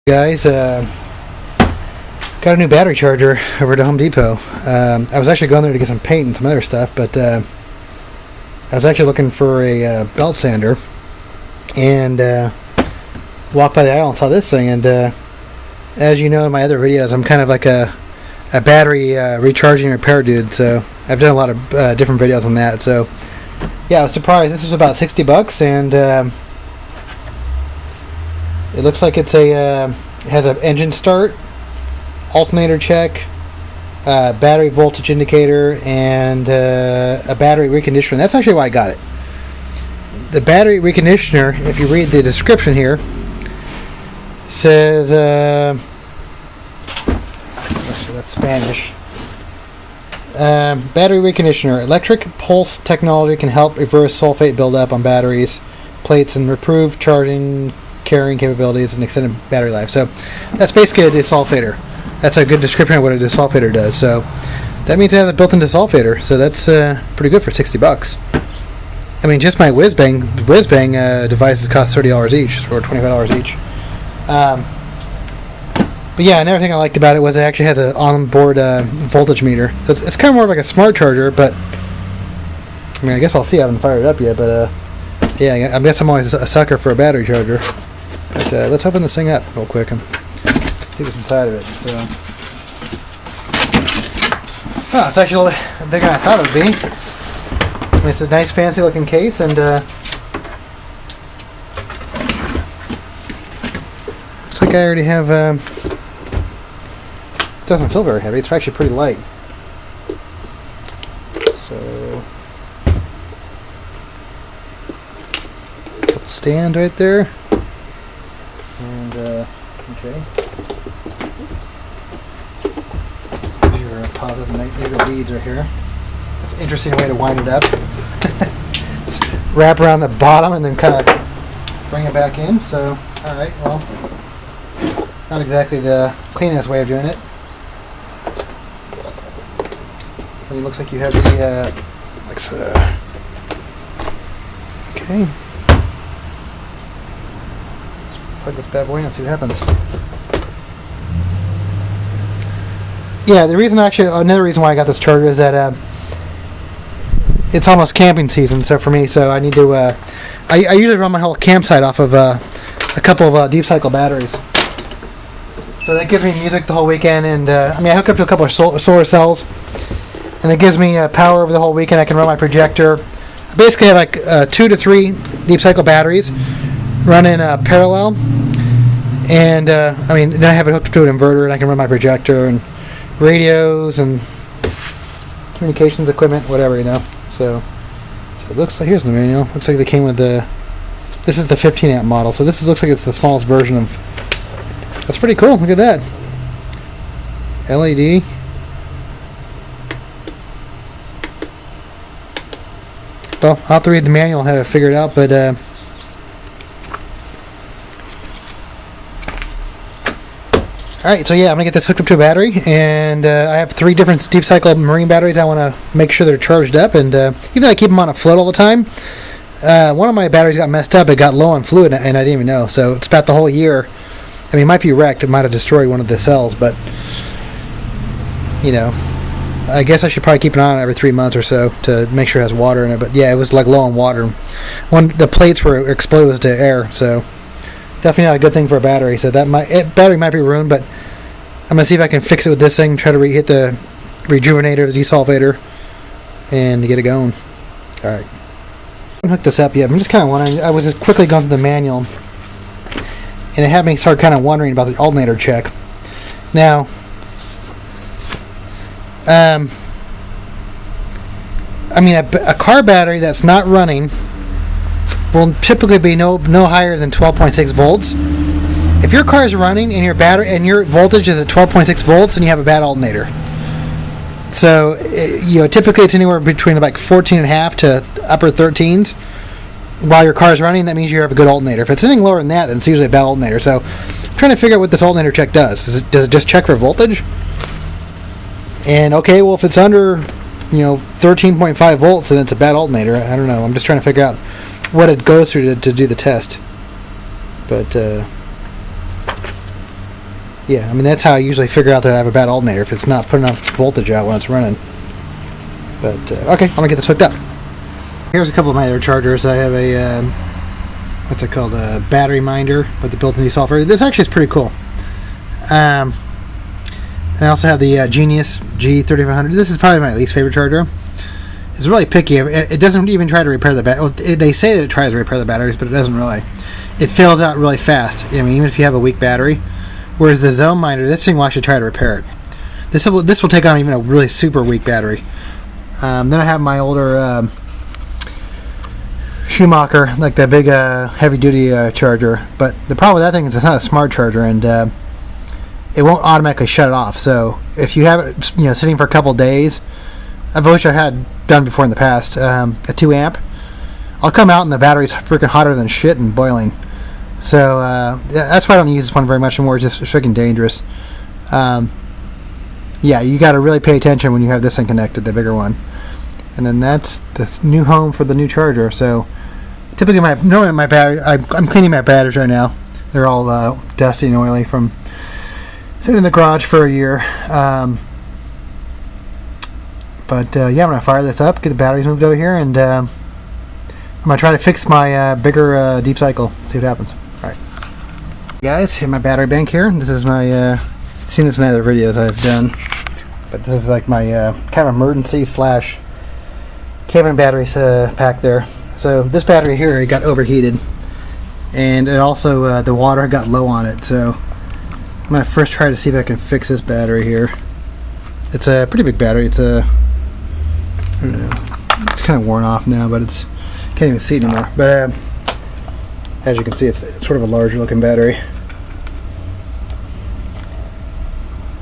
Guys, got a new battery charger over to Home Depot. I was actually going there to get some paint and some other stuff, but I was actually looking for a belt sander, and walked by the aisle and saw this thing. And as you know in my other videos, I'm kind of like a battery recharging repair dude, so I've done a lot of different videos on that. So yeah, I was surprised. This was about $60, and it looks like it's it has an engine start, alternator check, battery voltage indicator, and a battery reconditioner. That's actually why I got it. The battery reconditioner, if you read the description here, says actually that's Spanish. Battery reconditioner, electric pulse technology can help reverse sulfate buildup on batteries, plates, and improve charging, carrying capabilities, and extended battery life. So that's basically a desulfator. That's a good description of what a desulfator does. So that means it has a built-in desulfator. So that's pretty good for $60. I mean, just my whiz-bang devices cost $30 each, or $25 each. But yeah, and everything I liked about it was it actually has an on-board voltage meter. So it's kind of more like a smart charger, but I mean, I guess I'll see. I haven't fired it up yet, but yeah, I guess I'm always a sucker for a battery charger. But let's open this thing up real quick and see what's inside of it. So, oh, it's actually bigger than I thought it would be. I mean, it's a nice, fancy-looking case, and looks like I already have. It doesn't feel very heavy. It's actually pretty light. So, a couple stand right there. And, okay. There's your positive and negative leads right here. That's an interesting way to wind it up. Just wrap around the bottom and then kind of bring it back in. So, alright, well, not exactly the cleanest way of doing it. I mean, it looks like you have the, okay. Plug this bad boy in and see what happens. Yeah, the reason, actually, another reason why I got this charger is that it's almost camping season. So for me, so I need to. I usually run my whole campsite off of a couple of deep cycle batteries. So that gives me music the whole weekend, and I mean, I hook up to a couple of solar cells, and it gives me power over the whole weekend. I can run my projector. I basically have like 2 to 3 deep cycle batteries running parallel, and I mean, then I have it hooked up to an inverter, and I can run my projector and radios and communications equipment, whatever, you know. So it looks like, here's the manual. Looks like they came with the. This is the 15 amp model, so this looks like it's the smallest version of. That's pretty cool. Look at that. LED. Well, I'll have to read the manual how to figure it out, but alright, so yeah, I'm going to get this hooked up to a battery, and I have 3 different deep cycle marine batteries. I want to make sure they're charged up, and even though I keep them on a float all the time, one of my batteries got messed up. It got low on fluid, and I didn't even know. So it's about the whole year. I mean, it might be wrecked. It might have destroyed one of the cells, but, you know, I guess I should probably keep an eye on it every 3 months or so to make sure it has water in it. But yeah, it was like low on water. The plates were exposed to air, so definitely not a good thing for a battery. So that battery might be ruined, but I'm gonna see if I can fix it with this thing. Try to hit the Rejuvenator, the desulfator, and get it going. All right, I haven't hooked this up yet. I'm just kind of wondering. I was just quickly going through the manual, and it had me start kind of wondering about the alternator check. Now, I mean, a car battery that's not running will typically be no higher than 12.6 volts. If your car is running and your battery and your voltage is at 12.6 volts, then you have a bad alternator. So you know, typically it's anywhere between like 14.5 to upper 13s. While your car is running, that means you have a good alternator. If it's anything lower than that, then it's usually a bad alternator. So I'm trying to figure out what this alternator check does. Does it just check for voltage? And okay, well, if it's under, you know, 13.5 volts, then it's a bad alternator. I don't know. I'm just trying to figure out what it goes through to do the test. But Yeah, I mean, that's how I usually figure out that I have a bad alternator, if it's not putting enough voltage out when it's running. But, okay, I'm going to get this hooked up. Here's a couple of my other chargers. I have a, what's it called, a battery minder with the built-in desulfator. This actually is pretty cool. And I also have the Genius G3500. This is probably my least favorite charger. It's really picky. It doesn't even try to repair the battery. Well, they say that it tries to repair the batteries, but it doesn't really. It fills out really fast. I mean, even if you have a weak battery. Whereas the Zone Minder, this thing will actually try to repair it. This will take on even a really super weak battery. Then I have my older Schumacher, like that big heavy-duty charger. But the problem with that thing is it's not a smart charger, and it won't automatically shut it off. So if you have it, sitting for a couple days, I've wish I had done before in the past, a 2 amp, I'll come out and the battery's freaking hotter than shit and boiling. So that's why I don't use this one very much anymore. It's just freaking dangerous. Yeah, you got to really pay attention when you have this thing connected, the bigger one. And then that's the new home for the new charger. So typically, normally my battery, I'm cleaning my batteries right now. They're all dusty and oily from sitting in the garage for a year. But yeah, I'm gonna fire this up, get the batteries moved over here, and I'm gonna try to fix my bigger deep cycle. See what happens. All right, guys, hit my battery bank here. This is my. Seen this in other videos I've done, but this is like my kind of emergency / cabin batteries pack there. So this battery here, it got overheated, and it also the water got low on it. So I'm gonna first try to see if I can fix this battery here. It's a pretty big battery. It's a, I don't know, it's kind of worn off now, but it's can't even see it anymore. But as you can see, it's sort of a larger looking battery.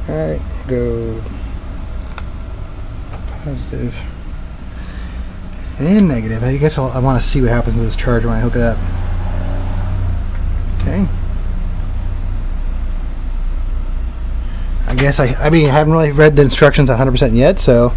Alright, go positive and negative. I guess I want to see what happens with this charger when I hook it up. Okay. I guess I mean, I haven't really read the instructions 100% yet, so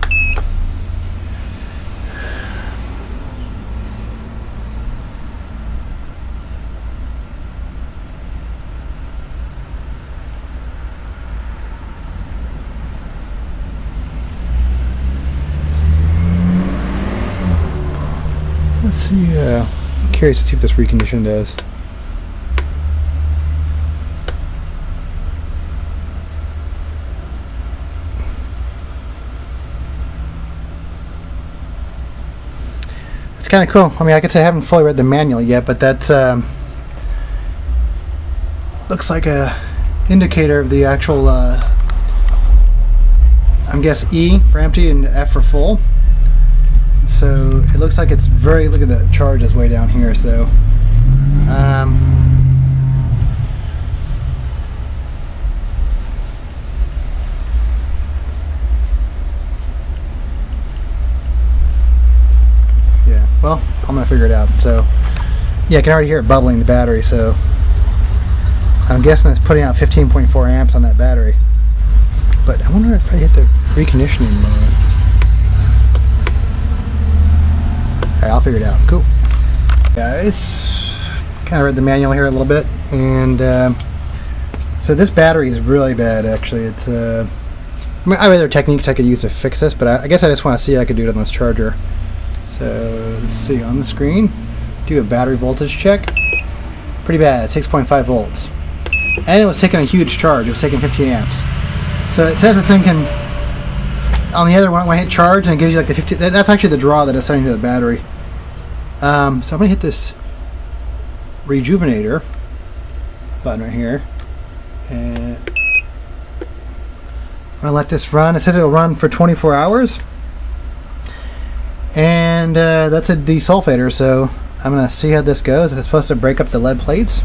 let's see. I'm curious to see what this recondition does. It's kind of cool. I mean, I could say I haven't fully read the manual yet, but that looks like a indicator of the actual. I'm guessing E for empty and F for full. So it looks like it's very, look at the charge is way down here, so yeah, well, I'm gonna figure it out. So yeah, I can already hear it bubbling the battery, so I'm guessing it's putting out 15.4 amps on that battery. But I wonder if I hit the reconditioning mode. Alright, I'll figure it out. Cool. Guys, kind of read the manual here a little bit, and so this battery is really bad, actually. It's I mean, I have other techniques I could use to fix this, but I guess I just want to see if I could do it on this charger. So let's see on the screen. Do a battery voltage check. Pretty bad, 6.5 volts, and it was taking a huge charge. It was taking 15 amps. So it says the thing can. On the other one, when I hit charge, and it gives you like the 50. That's actually the draw that is setting to the battery. So I'm gonna hit this Rejuvenator button right here, and I'm gonna let this run. It says it'll run for 24 hours, and that's a desulfator. So I'm gonna see how this goes. It's supposed to break up the lead plates,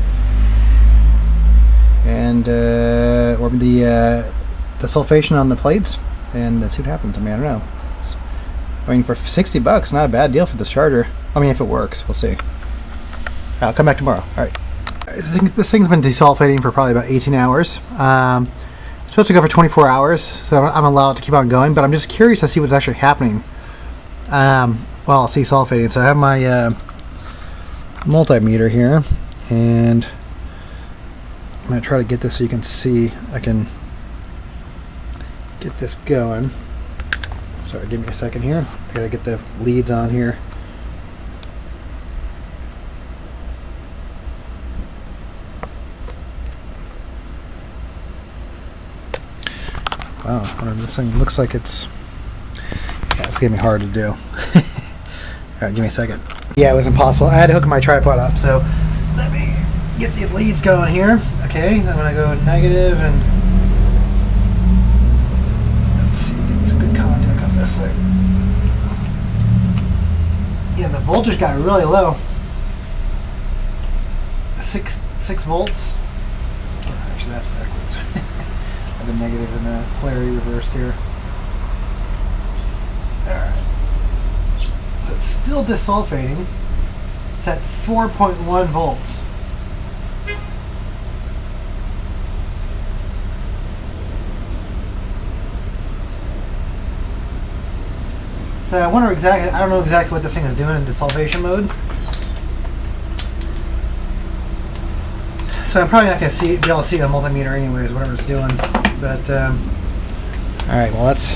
and or the sulfation on the plates. And see what happens. I mean, I don't know. I mean, for 60 bucks, not a bad deal for this charger. I mean, if it works, we'll see. I'll come back tomorrow. All right. This thing's been desulfating for probably about 18 hours. It's supposed to go for 24 hours, so I'm allowed to keep on going. But I'm just curious to see what's actually happening while it's desulfating. So I have my multimeter here, and I'm going to try to get this so you can see. I can get this going. Sorry, give me a second here. I got to get the leads on here. Wow, this thing looks like it's... Yeah, it's going to be hard to do. Alright, give me a second. Yeah, it was impossible. I had to hook my tripod up, so let me get the leads going here. Okay, I'm going to go negative and let's see, get some good contact on this thing. Yeah, the voltage got really low. 6 volts. Actually, that's backwards. I have the negative and the polarity reversed here. Alright. So it's still desulfating. It's at 4.1 volts. So I wonder exactly, I don't know exactly what this thing is doing in desulfation mode. So I'm probably not going to be able to see it on multimeter anyways, whatever it's doing. But, alright, well that's,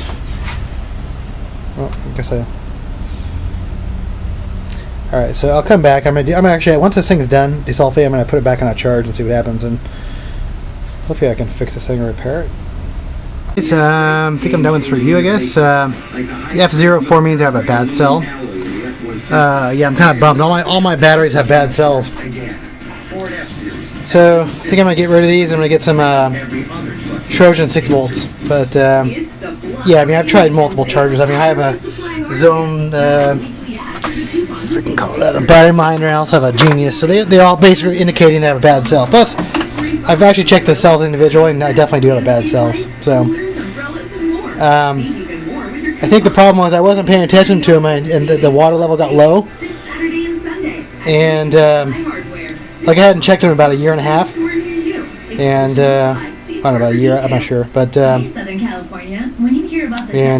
well, I guess alright, so I'll come back. I'm actually, once this thing's done, desulfate, I'm going to put it back on a charge and see what happens, and hopefully I can fix this thing and repair it. So, I think I'm done with this review, I guess. The F04 means I have a bad cell. Yeah, I'm kind of bummed. All my batteries have bad cells. So, I think I'm going to get rid of these. I'm going to get some Trojan 6 volts. But, yeah, I mean, I've tried multiple chargers. I mean, I have a Zone, freaking call that a battery miner. I also have a Genius. So, they all basically indicating they have a bad cell. Plus, I've actually checked the cells individually, and I definitely do have bad cells. So, I think the problem was I wasn't paying attention to them, and the water level got low. And like I hadn't checked them in about a year and a half, and I don't know, about a year. I'm not sure, but and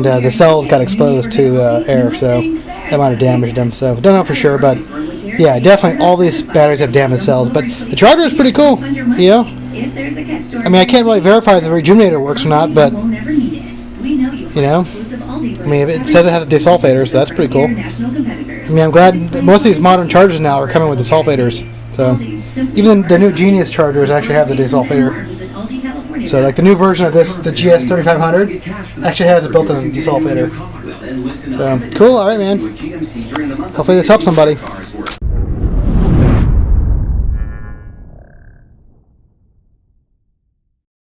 the cells got exposed to air, so that might have damaged them. So don't know for sure, but yeah, definitely all these batteries have damaged cells. But the charger is pretty cool, you know. I mean, I can't really verify if the Rejuvenator works or not, but you know, I mean, it says it has a desulfator, so that's pretty cool. I mean, I'm glad most of these modern chargers now are coming with desulfators. So even the new Genius chargers actually have the desulfator. So like the new version of this, the GS3500, actually has a built-in desulfator. So cool, all right, man. Hopefully this helps somebody.